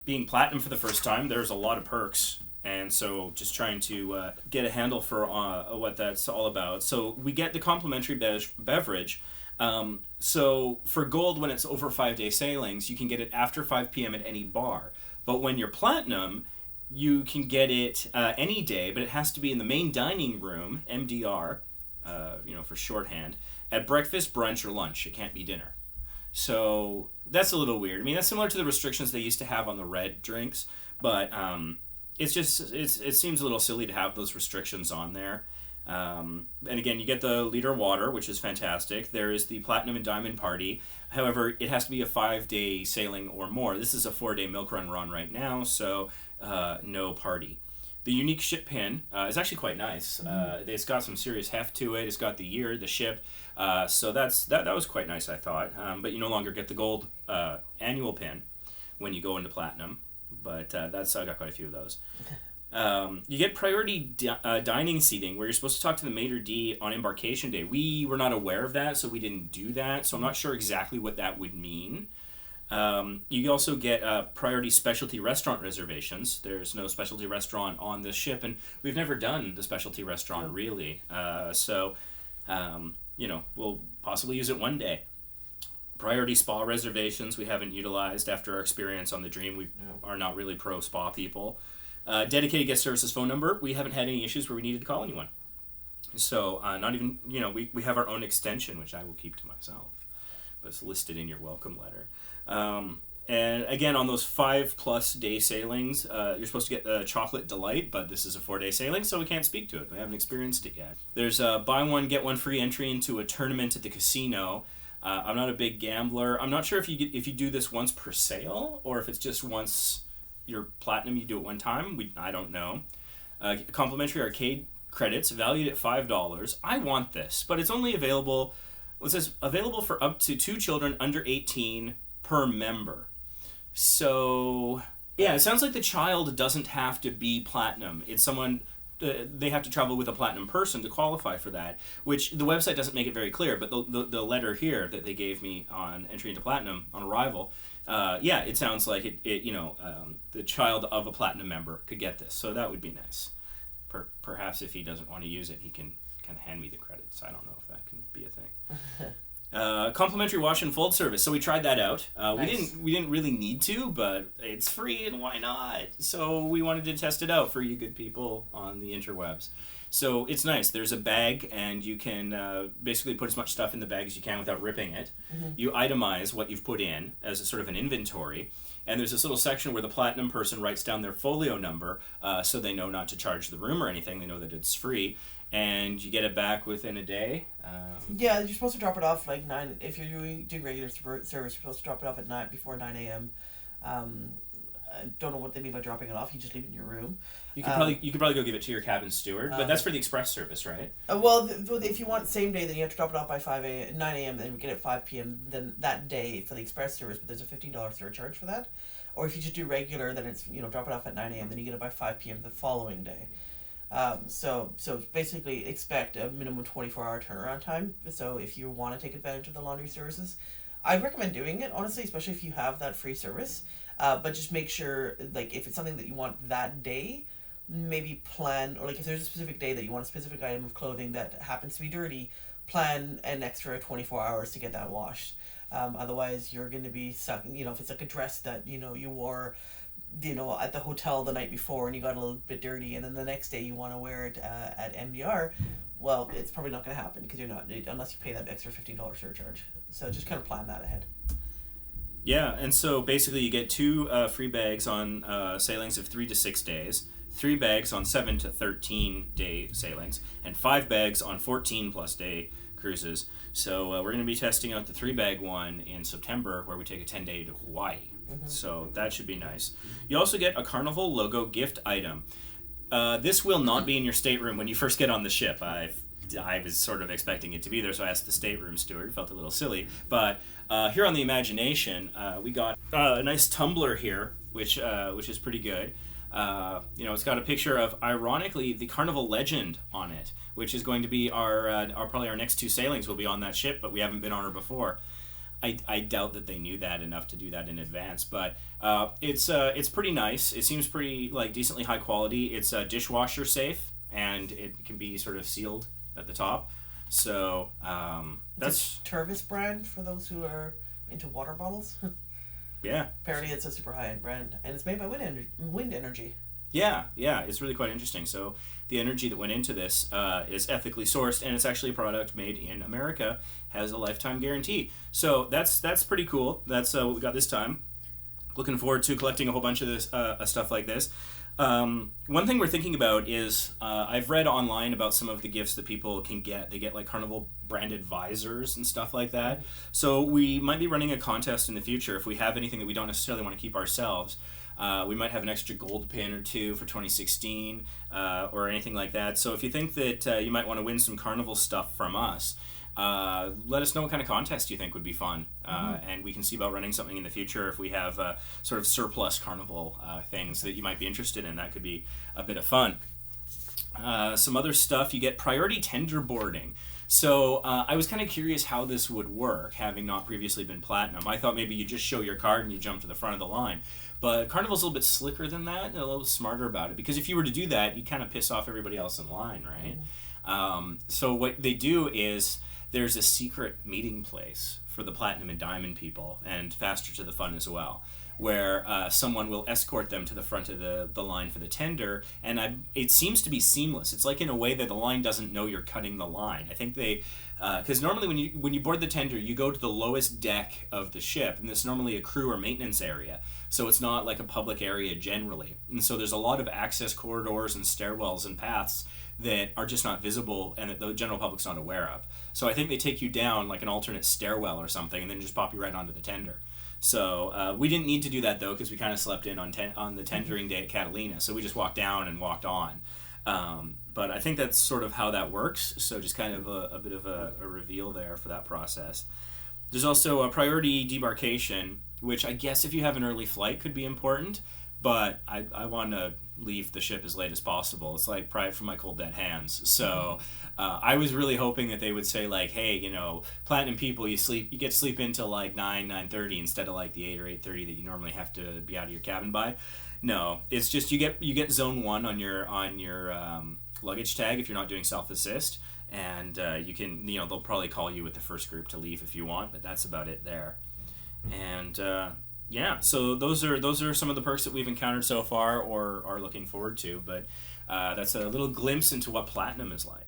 being platinum for the first time, there's a lot of perks. And so just trying to get a handle for what that's all about. So we get the complimentary beverage. So for gold, when it's over 5-day sailings, you can get it after 5 p.m. at any bar. But when you're platinum, you can get it any day, but it has to be in the main dining room, MDR, for shorthand, at breakfast, brunch, or lunch. It can't be dinner. So that's a little weird. I mean, that's similar to the restrictions they used to have on the red drinks, but it seems a little silly to have those restrictions on there. And again, you get the liter of water, which is fantastic. There is the Platinum and Diamond Party. However, it has to be a 5-day sailing or more. This is a 4-day milk run we're on right now, so no party. The unique ship pin is actually quite nice. It's got some serious heft to it. It's got the year, the ship. So that was quite nice, I thought. But you no longer get the gold annual pin when you go into platinum. But I got quite a few of those. You get priority dining seating where you're supposed to talk to the maitre d' on embarkation day. We were not aware of that, so we didn't do that. So I'm not sure exactly what that would mean. You also get priority specialty restaurant reservations. There's no specialty restaurant on this ship, and we've never done the specialty restaurant really. We'll possibly use it one day. Priority spa reservations we haven't utilized after our experience on the Dream. We are not really pro spa people. Dedicated guest services phone number. We haven't had any issues where we needed to call anyone. So not even, we have our own extension, which I will keep to myself. But it's listed in your welcome letter. And again, on those 5+ day sailings, you're supposed to get the Chocolate Delight, but this is a 4-day sailing, so we can't speak to it. We haven't experienced it yet. There's a buy one, get one free entry into a tournament at the casino. I'm not a big gambler. I'm not sure if you do this once per sail, or if it's just once you're platinum, you do it one time. I don't know. Complimentary arcade credits valued at $5. I want this, but it's only available. It says available for up to 2 children under 18 per member. So yeah, it sounds like the child doesn't have to be platinum. It's someone. They have to travel with a platinum person to qualify for that, which the website doesn't make it very clear, but the letter here that they gave me on entry into platinum on arrival, it sounds like the child of a platinum member could get this, so that would be nice. Perhaps if he doesn't want to use it, he can kind of hand me the credits. I don't know if that can be a thing. Complimentary wash and fold service. So we tried that out. Nice. We didn't really need to, but it's free and why not? So we wanted to test it out for you good people on the interwebs. So it's nice. There's a bag, and you can basically put as much stuff in the bag as you can without ripping it. Mm-hmm. You itemize what you've put in as a sort of an inventory. And there's this little section where the platinum person writes down their folio number, so they know not to charge the room or anything. They know that it's free. And you get it back within a day. You're supposed to drop it off like 9. If you're doing regular service, you're supposed to drop it off at 9 before 9 a.m. I don't know what they mean by dropping it off. You just leave it in your room. You could probably go give it to your cabin steward, but that's for the express service, right? If you want same day, then you have to drop it off by 9 a.m. Then we get it at 5 p.m. Then that day for the express service, but there's a $15 surcharge for that. Or if you just do regular, then it's drop it off at 9 a.m. Then you get it by 5 p.m. the following day. So basically expect a minimum 24-hour turnaround time. So if you want to take advantage of the laundry services, I recommend doing it, honestly, especially if you have that free service. But just make sure, like, if it's something that you want that day, maybe plan, or like if there's a specific day that you want a specific item of clothing that happens to be dirty, plan an extra 24 hours to get that washed. Otherwise, you're going to be stuck, if it's like a dress that, you wore at the hotel the night before and you got a little bit dirty, and then the next day you want to wear it at MDR, well, it's probably not going to happen because you're not, unless you pay that extra $15 surcharge. So just kind of plan that ahead. Yeah, and so basically you get 2 free bags on sailings of 3 to 6 days, 3 bags on 7 to 13 day sailings, and 5 bags on 14+ day cruises. So we're going to be testing out the 3-bag one in September, where we take a 10-day to Hawaii. Mm-hmm. So that should be nice. You also get a Carnival logo gift item. This will not be in your stateroom when you first get on the ship. I was sort of expecting it to be there, so I asked the stateroom steward. Felt a little silly. But here on the Imagination, we got a nice tumbler here, which is pretty good. It's got a picture of, ironically, the Carnival legend on it, which is going to be our probably our next 2 sailings will be on that ship, but we haven't been on her before. I doubt that they knew that enough to do that in advance, but it's pretty nice. It seems pretty like decently high quality. It's dishwasher safe, and it can be sort of sealed at the top. So that's a Tervis brand for those who are into water bottles. yeah. Apparently, it's a super high end brand, and it's made by wind energy. Yeah, it's really quite interesting. So the energy that went into this is ethically sourced, and it's actually a product made in America, has a lifetime guarantee. So that's pretty cool. That's what we got this time. Looking forward to collecting a whole bunch of this stuff like this. One thing we're thinking about is I've read online about some of the gifts that people can get. They get like Carnival branded visors and stuff like that. So we might be running a contest in the future if we have anything that we don't necessarily want to keep ourselves. We might have an extra gold pin or two for 2016 or anything like that. So if you think that you might want to win some Carnival stuff from us, let us know what kind of contest you think would be fun. And we can see about running something in the future if we have sort of surplus Carnival things that you might be interested in. That could be a bit of fun. Some other stuff, you get priority tender boarding. So I was kind of curious how this would work, having not previously been Platinum. I thought maybe you just show your card and you jump to the front of the line. But Carnival's a little bit slicker than that and a little smarter about it. Because if you were to do that, you'd kind of piss off everybody else in line, right? So what they do is there's a secret meeting place for the Platinum and Diamond people, and Faster to the Fun as well, where someone will escort them to the front of the line for the tender, and it seems to be seamless. It's like in a way that the line doesn't know you're cutting the line. I think they, because normally when you board the tender, you go to the lowest deck of the ship, and it's normally a crew or maintenance area, so it's not like a public area generally. And so there's a lot of access corridors and stairwells and paths that are just not visible and that the general public's not aware of. So I think they take you down like an alternate stairwell or something and then just pop you right onto the tender. So we didn't need to do that though, because we kind of slept in on the tendering day at Catalina. So we just walked down and walked on. But I think that's sort of how that works. So just kind of a bit of a reveal there for that process. There's also a priority debarkation, which I guess if you have an early flight could be important. But I want to leave the ship as late as possible. It's like pride from my cold dead hands. So I was really hoping that they would say like, hey, you know, Platinum people, you get to sleep until like 9:30 instead of like the 8 or 8:30 that you normally have to be out of your cabin by. No, it's just you get zone 1 on your luggage tag if you're not doing self assist, and you can, you know, they'll probably call you with the first group to leave if you want, but that's about it there. And yeah, so those are some of the perks that we've encountered so far or are looking forward to, but that's a little glimpse into what Platinum is like.